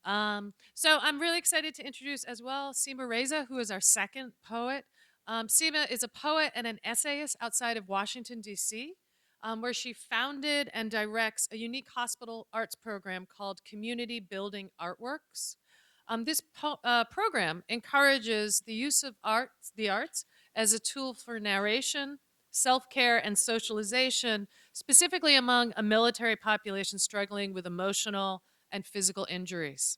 So I'm really excited to introduce as well Seema Reza, who is our second poet. Seema is a poet and an essayist outside of Washington, D.C., where she founded and directs a unique hospital arts program called Community Building Artworks. This program encourages the use of the arts, as a tool for narration, self care, and socialization, specifically among a military population struggling with emotional and physical injuries.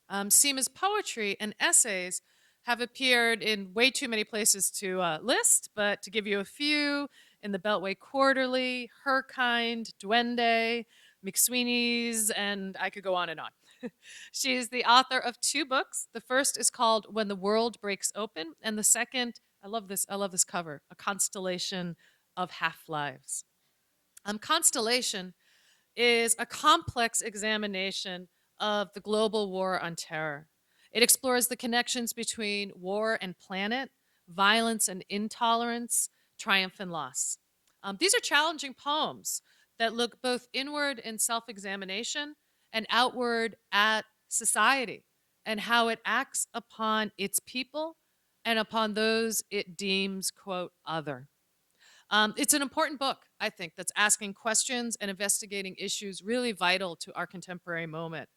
Seema's poetry and essays have appeared in way too many places to list, but to give you a few, in the Beltway Quarterly, Her Kind, Duende, McSweeney's, and I could go on and on. She is the author of two books. The first is called When the World Breaks Open, and the second, I love this cover, A Constellation of Half Lives. Constellation is a complex examination of the global war on terror. It explores the connections between war and planet, violence and intolerance, triumph and loss. These are challenging poems that look both inward in self examination and outward at society and how it acts upon its people and upon those it deems, quote, other. It's an important book, I think, that's asking questions and investigating issues really vital to our contemporary moment.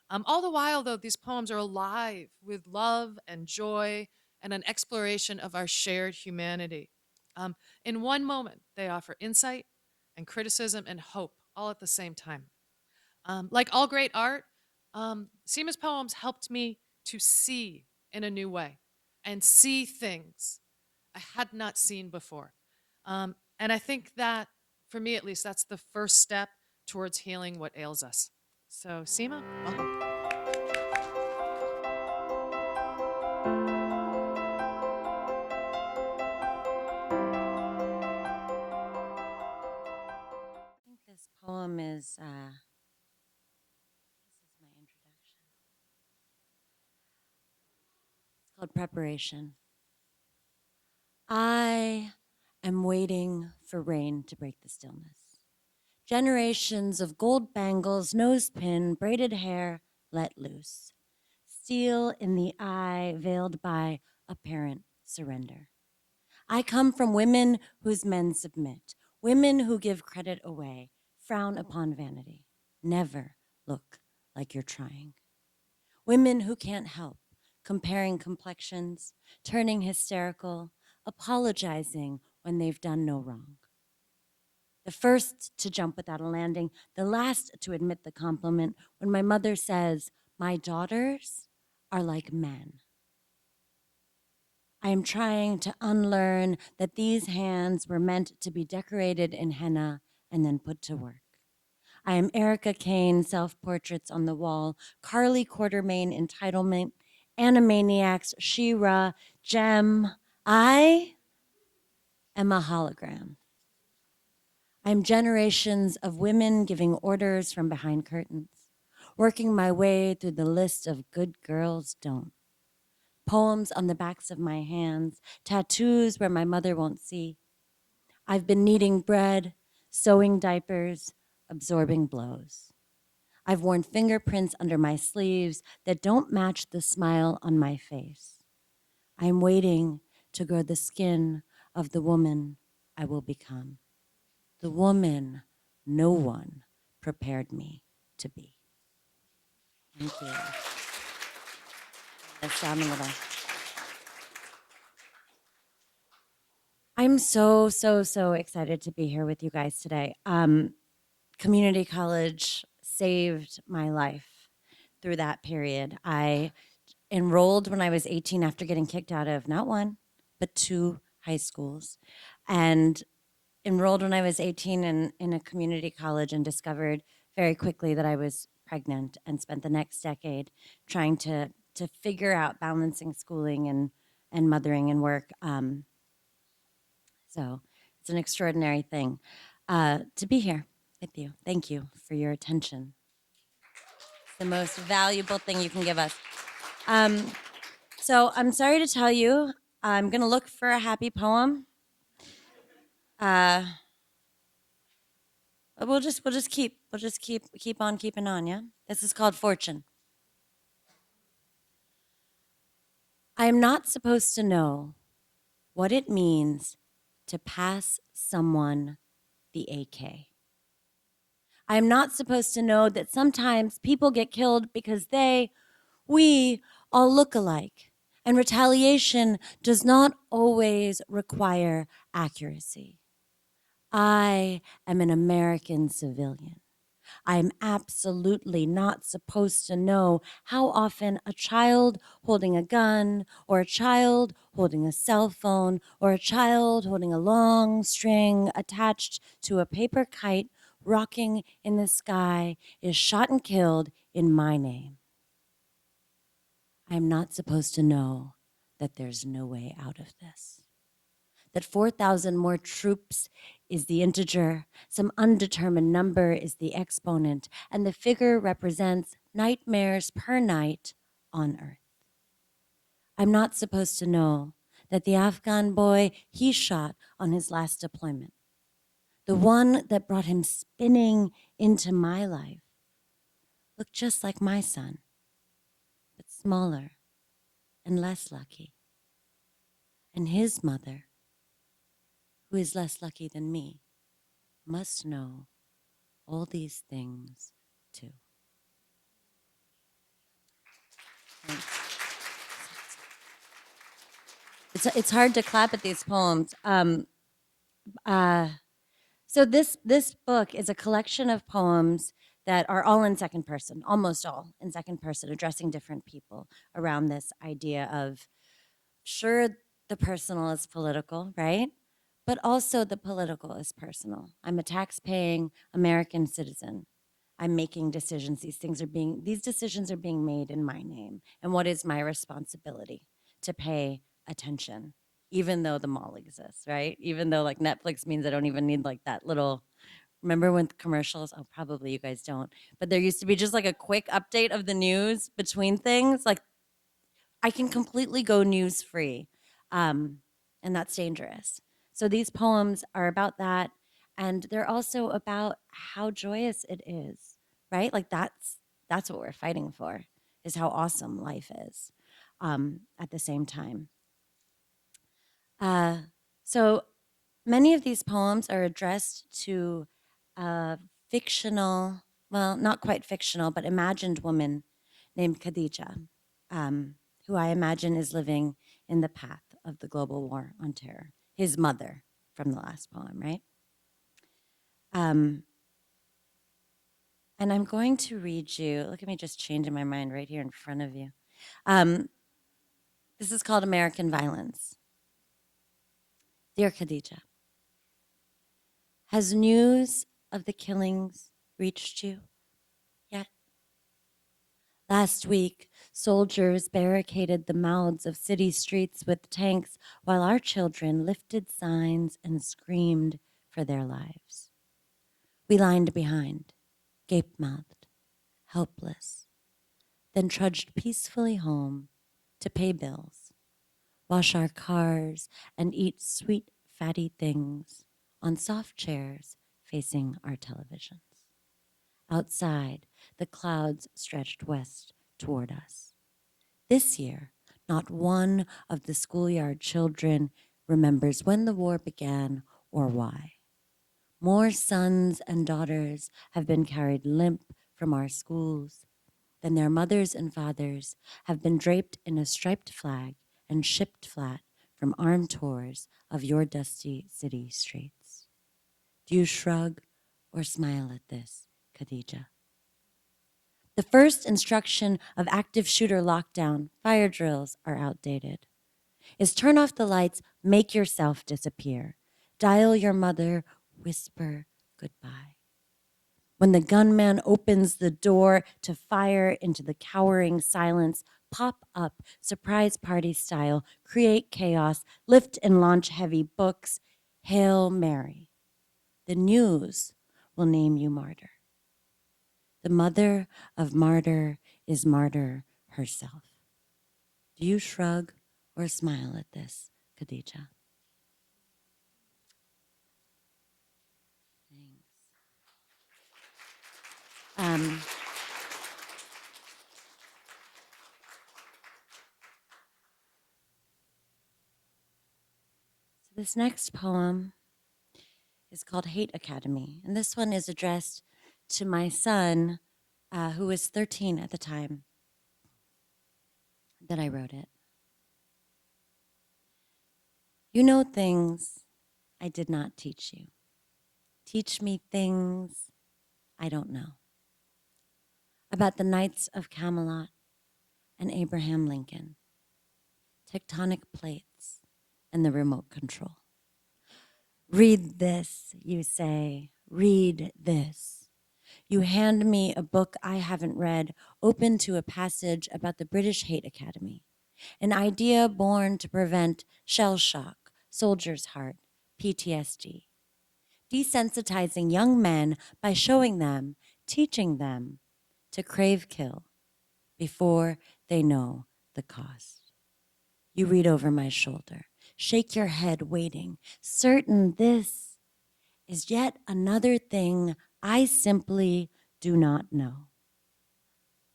All the while, though, these poems are alive with love and joy and an exploration of our shared humanity. In one moment, they offer insight and criticism and hope all at the same time. Like all great art, Seema's poems helped me to see in a new way and see things I had not seen before. And I think that, for me at least, that's the first step towards healing what ails us. So, Seema, welcome. I think this poem is this is my introduction. It's called Preparation. I am waiting for rain to break the stillness. Generations of gold bangles, nose pin, braided hair let loose. Steel in the eye veiled by apparent surrender. I come from women whose men submit, women who give credit away, frown upon vanity, never look like you're trying. Women who can't help, comparing complexions, turning hysterical, apologizing when they've done no wrong. The first to jump without a landing, the last to admit the compliment when my mother says, "My daughters are like men." I am trying to unlearn that these hands were meant to be decorated in henna and then put to work. I am Erica Kane, self portraits on the wall, Carly Quartermain, entitlement, Animaniacs, She-Ra, Gem. I am a hologram. I'm generations of women giving orders from behind curtains, working my way through the list of good girls don't. Poems on the backs of my hands, tattoos where my mother won't see. I've been kneading bread, sewing diapers, absorbing blows. I've worn fingerprints under my sleeves that don't match the smile on my face. I'm waiting to grow the skin of the woman I will become, the woman no one prepared me to be. Thank you. That's down a little. I'm so excited to be here with you guys today. Community college saved my life through that period. I enrolled when I was 18 after getting kicked out of not one, but two high schools, and enrolled when I was 18 in a community college and discovered very quickly that I was pregnant and spent the next decade trying to figure out balancing schooling and mothering and work. So it's an extraordinary thing to be here with you. Thank you for your attention. It's the most valuable thing you can give us. Um, so I'm sorry to tell you, I'm gonna look for a happy poem. Uh, we'll just keep on keeping on, yeah? This is called Fortune. I am not supposed to know what it means to pass someone the AK. I am not supposed to know that sometimes people get killed because we all look alike, and retaliation does not always require accuracy. I am an American civilian. I am absolutely not supposed to know how often a child holding a gun, or a child holding a cell phone, or a child holding a long string attached to a paper kite rocking in the sky is shot and killed in my name. I am not supposed to know that there's no way out of this. That 4,000 more troops is the integer, some undetermined number is the exponent, and the figure represents nightmares per night on Earth. I'm not supposed to know that the Afghan boy he shot on his last deployment, the one that brought him spinning into my life, looked just like my son, but smaller and less lucky. And his mother, who is less lucky than me, must know all these things too. Thanks. It's hard to clap at these poems. Uh, so this book is a collection of poems that are all in second person, almost all in second person, addressing different people around this idea of, sure, the personal is political, right? But also the political is personal. I'm a tax-paying American citizen. I'm making decisions. These decisions are being made in my name. And what is my responsibility? To pay attention, even though the mall exists, right? Even though like Netflix means I don't even need like that little, remember when commercials, oh, probably you guys don't, but there used to be just like a quick update of the news between things. Like I can completely go news free, and that's dangerous. So these poems are about that, and they're also about how joyous it is, right? Like that's what we're fighting for, is how awesome life is. At the same time, uh, so many of these poems are addressed to a fictional, well, not quite fictional, but imagined woman named Khadija, who I imagine is living in the path of the global war on terror, his mother from the last poem, right? Um, and I'm going to read you, look at me just changing my mind right here in front of you. Um, this is called American Violence. Dear Khadija, has news of the killings reached you yet? Last week, soldiers barricaded the mouths of city streets with tanks while our children lifted signs and screamed for their lives. We lined behind, gape-mouthed, helpless, then trudged peacefully home to pay bills, wash our cars, and eat sweet, fatty things on soft chairs facing our televisions. Outside, the clouds stretched west toward us. This year, not one of the schoolyard children remembers when the war began or why. More sons and daughters have been carried limp from our schools than their mothers and fathers have been draped in a striped flag and shipped flat from armed tours of your dusty city streets. Do you shrug or smile at this, Khadija? The first instruction of active shooter lockdown, fire drills, are outdated. Is turn off the lights, make yourself disappear. Dial your mother, whisper goodbye. When the gunman opens the door to fire into the cowering silence, pop up, surprise party style, create chaos, lift and launch heavy books. Hail Mary. The news will name you martyr. The mother of martyr is martyr herself. Do you shrug or smile at this, Khadija? Thanks. Um, This next poem is called Hate Academy, and this one is addressed to my son, who was 13 at the time that I wrote it. You know things I did not teach you. Teach me things I don't know. About the Knights of Camelot and Abraham Lincoln, tectonic plates, and the remote control. Read this, you say, read this. You hand me a book I haven't read, open to a passage about the British Hate Academy, an idea born to prevent shell shock, soldier's heart, PTSD, desensitizing young men by showing them, teaching them to crave kill before they know the cost. You read over my shoulder, shake your head, waiting, certain this is yet another thing I simply do not know.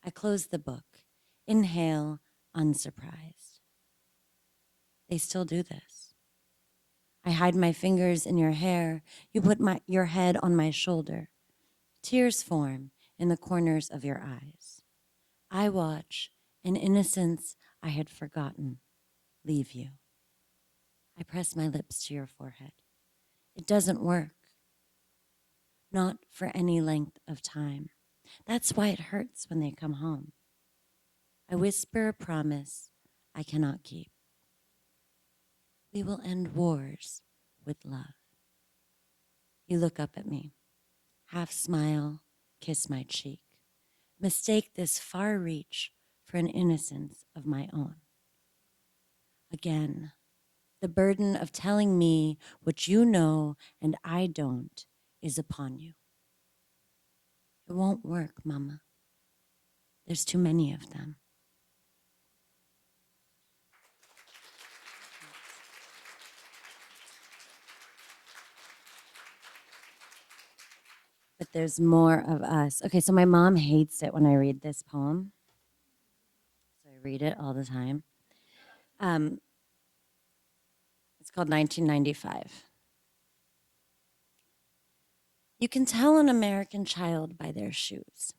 I close the book, inhale, unsurprised. They still do this. I hide my fingers in your hair. You put your head on my shoulder. Tears form in the corners of your eyes. I watch an innocence I had forgotten leave you. I press my lips to your forehead. It doesn't work. Not for any length of time. That's why it hurts when they come home. I whisper a promise I cannot keep. We will end wars with love. You look up at me, half smile, kiss my cheek. Mistake this far reach for an innocence of my own. Again, the burden of telling me what you know and I don't is upon you. It won't work, Mama. There's too many of them. But there's more of us. Okay, so my mom hates it when I read this poem. So I read it all the time. It's called 1995. You can tell an American child by their shoes.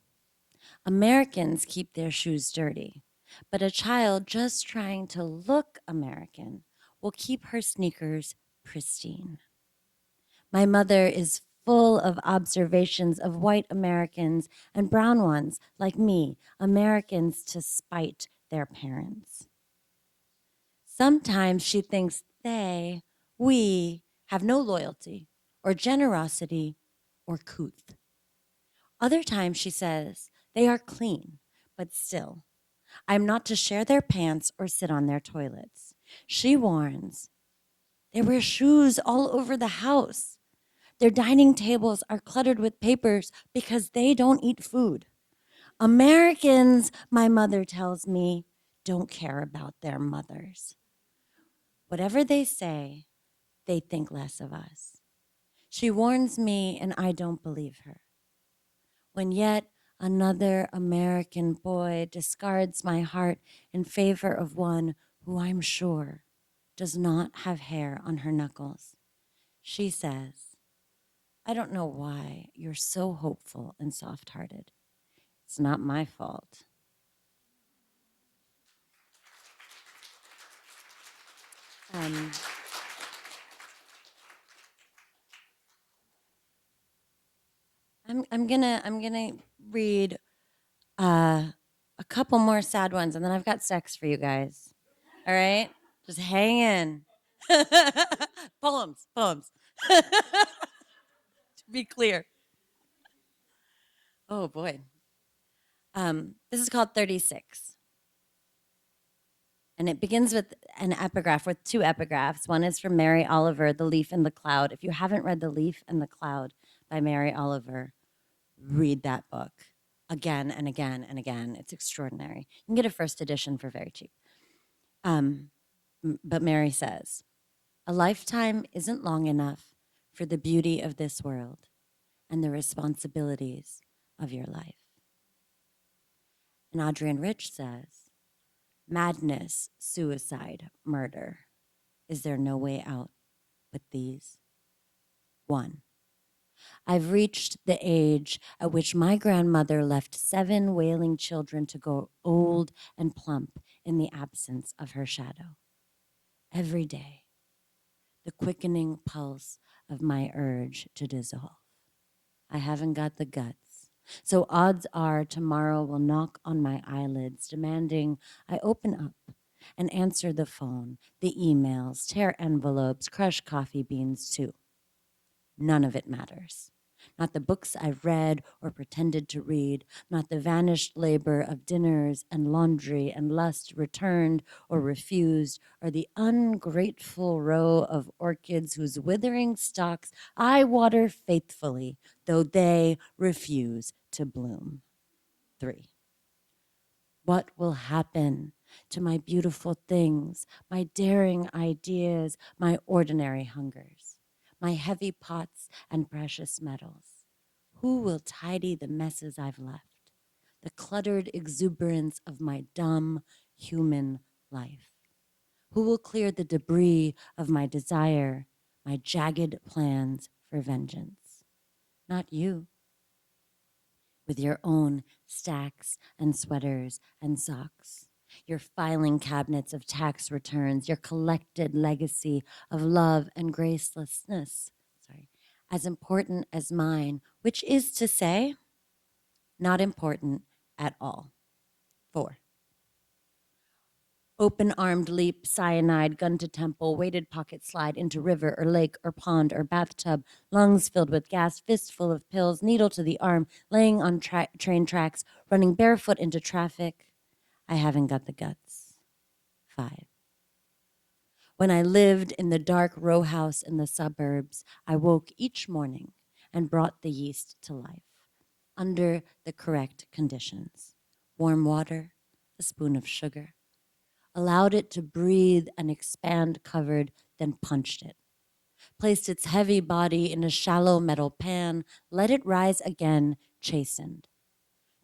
Americans keep their shoes dirty, but a child just trying to look American will keep her sneakers pristine. My mother is full of observations of white Americans and brown ones, like me, Americans to spite their parents. Sometimes she thinks we have no loyalty or generosity or couth. Other times she says they are clean, but still, I'm not to share their pants or sit on their toilets. She warns, they wear shoes all over the house. Their dining tables are cluttered with papers because they don't eat food. Americans, my mother tells me, don't care about their mothers. Whatever they say, they think less of us. She warns me, and I don't believe her. When yet another American boy discards my heart in favor of one who I'm sure does not have hair on her knuckles, she says, I don't know why you're so hopeful and soft-hearted. It's not my fault. Um, I'm gonna read a couple more sad ones, and then I've got sex for you guys. All right, just hang in. Poems. To be clear. Oh boy. This is called 36. And it begins with an epigraph, with two epigraphs. One is from Mary Oliver, The Leaf and the Cloud. If you haven't read The Leaf and the Cloud by Mary Oliver, read that book again and again and again. It's extraordinary. You can get a first edition for very cheap. But Mary says, a lifetime isn't long enough for the beauty of this world and the responsibilities of your life. And Adrienne Rich says, madness, suicide, murder. Is there no way out? with these. 1. I've reached the age at which my grandmother left 7 wailing children to go old and plump in the absence of her shadow. Every day, the quickening pulse of my urge to dissolve. I haven't got the guts. So odds are tomorrow will knock on my eyelids, demanding I open up and answer the phone, the emails, tear envelopes, crush coffee beans too. None of it matters. Not the books I've read or pretended to read, not the vanished labor of dinners and laundry and lust returned or refused, or the ungrateful row of orchids whose withering stalks I water faithfully, though they refuse to bloom. 3. What will happen to my beautiful things, my daring ideas, my ordinary hungers, my heavy pots and precious metals? Who will tidy the messes I've left, the cluttered exuberance of my dumb human life? Who will clear the debris of my desire, my jagged plans for vengeance? Not you, with your own stacks and sweaters and socks, your filing cabinets of tax returns, your collected legacy of love and gracelessness, as important as mine, which is to say, not important at all. 4. Open armed leap, cyanide, gun to temple, weighted pocket slide into river or lake or pond or bathtub, lungs filled with gas, fistful of pills, needle to the arm, laying on train tracks, running barefoot into traffic. I haven't got the guts. 5. When I lived in the dark row house in the suburbs, I woke each morning and brought the yeast to life under the correct conditions. Warm water, a spoon of sugar, allowed it to breathe and expand covered, then punched it. Placed its heavy body in a shallow metal pan, let it rise again, chastened.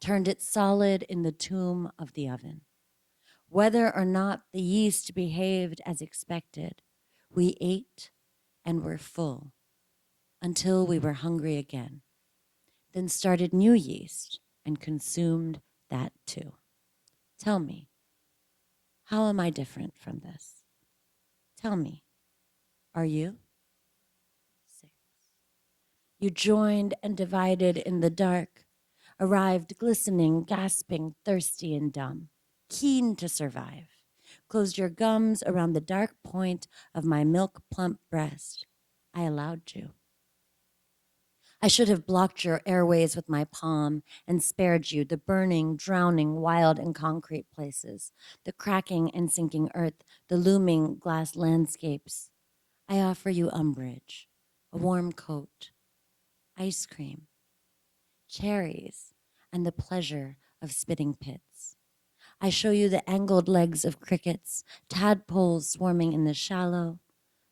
Turned it solid in the tomb of the oven. Whether or not the yeast behaved as expected, we ate and were full until we were hungry again. Then started new yeast and consumed that too. Tell me, how am I different from this? Tell me, are you? 6. You joined and divided in the dark, arrived glistening, gasping, thirsty, and dumb, keen to survive. Closed your gums around the dark point of my milk plump breast. I allowed you. I should have blocked your airways with my palm and spared you the burning, drowning, wild, and concrete places, the cracking and sinking earth, the looming glass landscapes. I offer you umbrage, a warm coat, ice cream, cherries, and the pleasure of spitting pits. I show you the angled legs of crickets, tadpoles swarming in the shallow,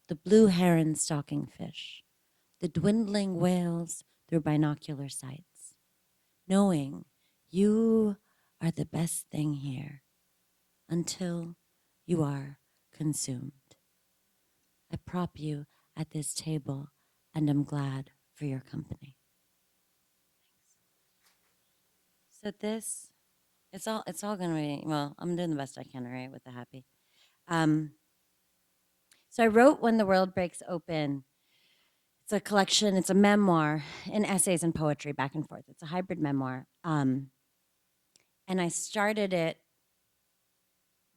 the blue heron stalking fish, the dwindling whales through binocular sights, knowing you are the best thing here until you are consumed. I prop you at this table and am glad for your company. So this, it's all gonna be, well, I'm doing the best I can, all right, with the happy. Um, so I wrote When the World Breaks Open. It's a collection, it's a memoir in essays and poetry back and forth. It's a hybrid memoir. And I started it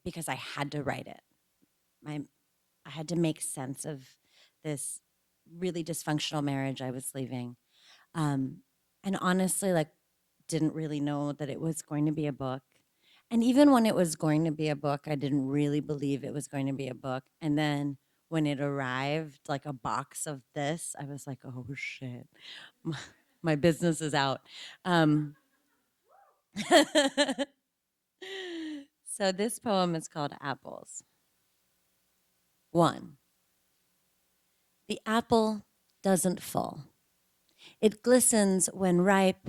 because I had to write it. I had to make sense of this really dysfunctional marriage I was leaving. Um, and honestly, like, didn't really know that it was going to be a book. And even when it was going to be a book, I didn't really believe it was going to be a book. And then when it arrived, like a box of this, I was like, oh shit, my business is out. Um, so this poem is called Apples. 1. The apple doesn't fall. It glistens when ripe.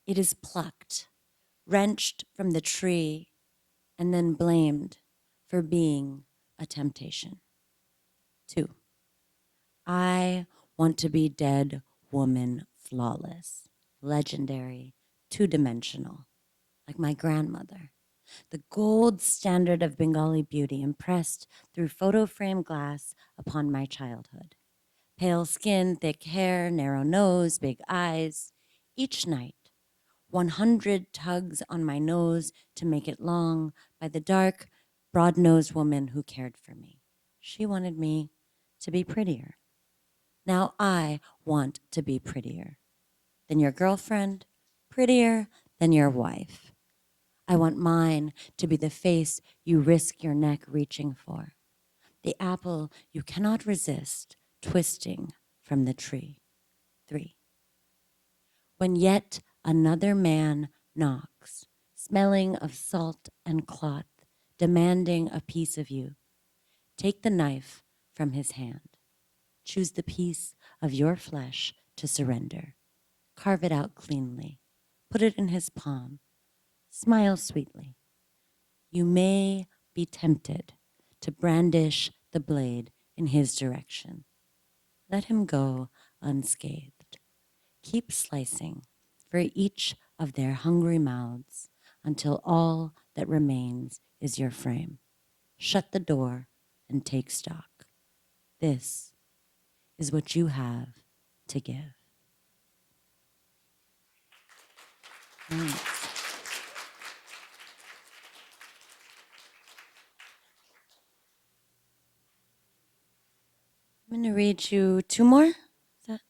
It is plucked, wrenched from the tree, and then blamed for being a temptation. 2. I want to be dead woman flawless, legendary, two-dimensional, like my grandmother, the gold standard of Bengali beauty impressed through photo frame glass upon my childhood. Pale skin, thick hair, narrow nose, big eyes. Each night, 100 tugs on my nose to make it long by the dark, broad-nosed woman who cared for me. She wanted me to be prettier. Now I want to be prettier than your girlfriend, prettier than your wife. I want mine to be the face you risk your neck reaching for, the apple you cannot resist twisting from the tree. 3. When yet another man knocks, smelling of salt and cloth, demanding a piece of you, take the knife from his hand. Choose the piece of your flesh to surrender. Carve it out cleanly. Put it in his palm. Smile sweetly. You may be tempted to brandish the blade in his direction. Let him go unscathed. Keep slicing for each of their hungry mouths until all that remains is your frame. Shut the door and take stock. This is what you have to give. Thanks. I'm going to read you 2 more. Is that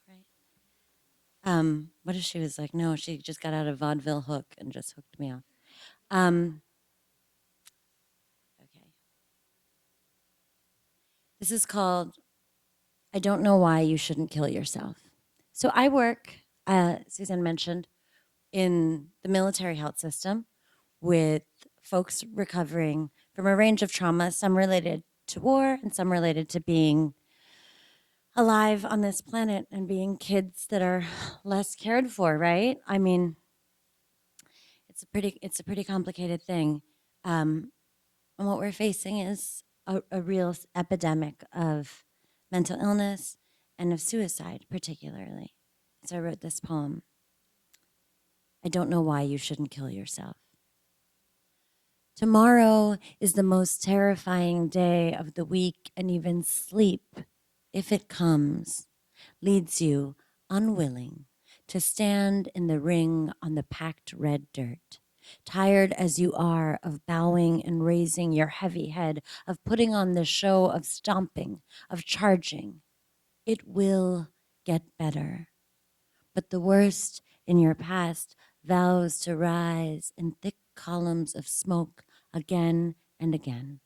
right? What if she was like, no, she just got out of vaudeville hook and just hooked me off. Okay. This is called I Don't Know Why You Shouldn't Kill Yourself. So I work, Suzanne mentioned, in the military health system with folks recovering from a range of trauma, some related to war and some related to being alive on this planet and being kids that are less cared for, right? I mean, it's a pretty complicated thing. And what we're facing is a real epidemic of mental illness and of suicide, particularly. So I wrote this poem. I don't know why you shouldn't kill yourself. Tomorrow is the most terrifying day of the week, and even sleep, if it comes, leads you unwilling to stand in the ring on the packed red dirt. Tired as you are of bowing and raising your heavy head, of putting on the show of stomping, of charging. It will get better. But the worst in your past vows to rise in thick columns of smoke again and again,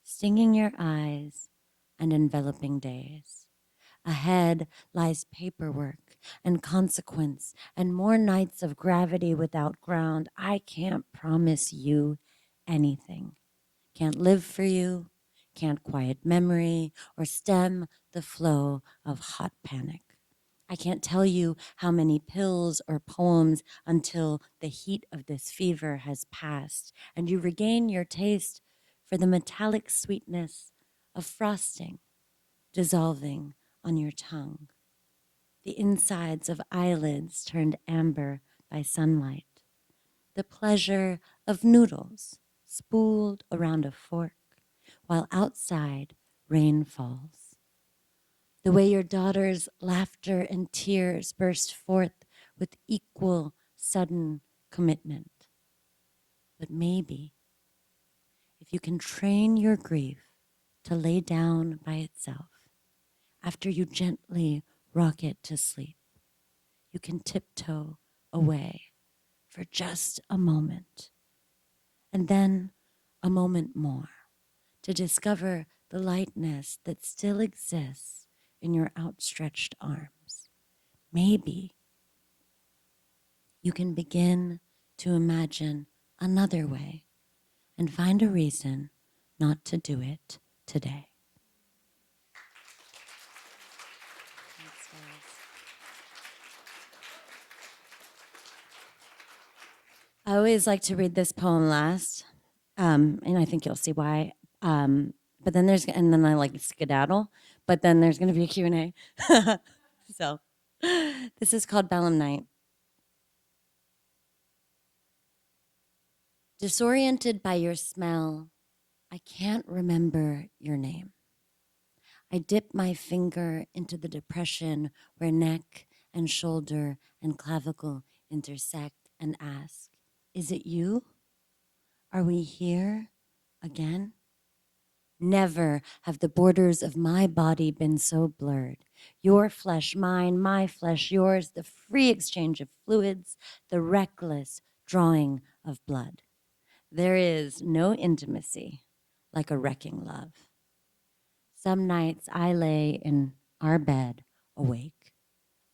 stinging your eyes and enveloping days. Ahead lies paperwork and consequence and more nights of gravity without ground. I can't promise you anything. Can't live for you, can't quiet memory or stem the flow of hot panic. I can't tell you how many pills or poems until the heat of this fever has passed and you regain your taste for the metallic sweetness of frosting dissolving on your tongue, the insides of eyelids turned amber by sunlight, the pleasure of noodles spooled around a fork while outside rain falls, the way your daughter's laughter and tears burst forth with equal sudden commitment. But maybe if you can train your grief to lay down by itself, after you gently rock it to sleep, you can tiptoe away for just a moment, and then a moment more to discover the lightness that still exists in your outstretched arms. Maybe you can begin to imagine another way and find a reason not to do it today. Thanks, guys. I always like to read this poem last, and I think you'll see why. but then and then I like skedaddle, but then there's going to be a Q&A. So this is called Bellum Night. Disoriented by your smell, I can't remember your name. I dip my finger into the depression where neck and shoulder and clavicle intersect and ask, is it you? Are we here again? Never have the borders of my body been so blurred. Your flesh, mine, my flesh, yours, the free exchange of fluids, the reckless drawing of blood. There is no intimacy like a wrecking love. Some nights I lay in our bed awake.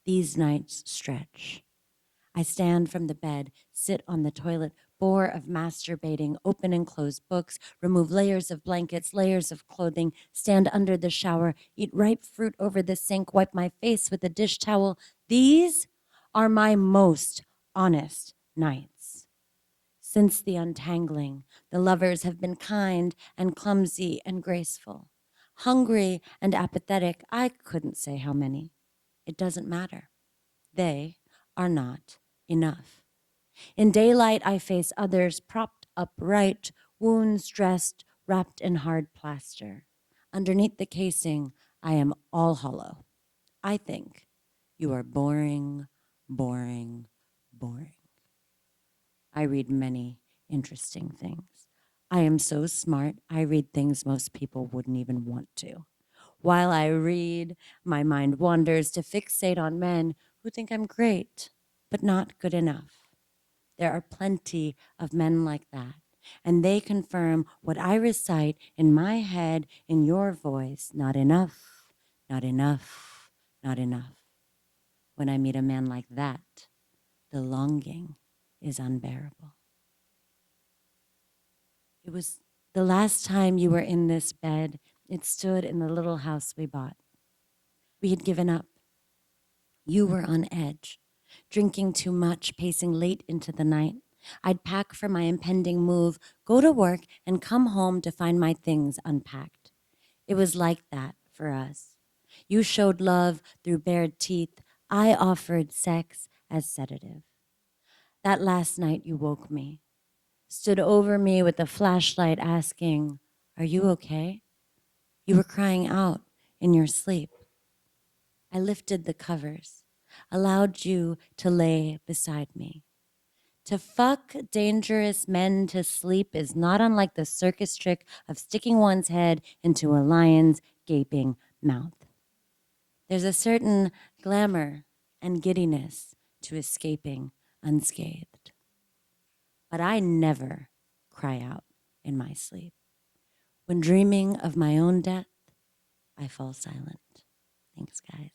These nights stretch. I stand from the bed, sit on the toilet, bore of masturbating, open and close books, remove layers of blankets, layers of clothing, stand under the shower, eat ripe fruit over the sink, wipe my face with a dish towel. These are my most honest nights. Since the untangling, the lovers have been kind and clumsy and graceful, hungry and apathetic. I couldn't say how many. It doesn't matter. They are not enough. In daylight, I face others propped upright, wounds dressed, wrapped in hard plaster. Underneath the casing, I am all hollow. I think you are boring, boring, boring. I read many interesting things. I am so smart, I read things most people wouldn't even want to. While I read, my mind wanders to fixate on men who think I'm great, but not good enough. There are plenty of men like that, and they confirm what I recite in my head in your voice, not enough, not enough, not enough. When I meet a man like that, the longing is unbearable. It was the last time you were in this bed. It stood in the little house we bought. We had given up. You were on edge, drinking too much, pacing late into the night. I'd pack for my impending move, go to work, and come home to find my things unpacked. It was like that for us. You showed love through bared teeth. I offered sex as sedative. That last night you woke me, stood over me with a flashlight asking, are you okay? You were crying out in your sleep. I lifted the covers, allowed you to lay beside me. To fuck dangerous men to sleep is not unlike the circus trick of sticking one's head into a lion's gaping mouth. There's a certain glamour and giddiness to escaping unscathed. But I never cry out in my sleep. When dreaming of my own death, I fall silent. Thanks, guys.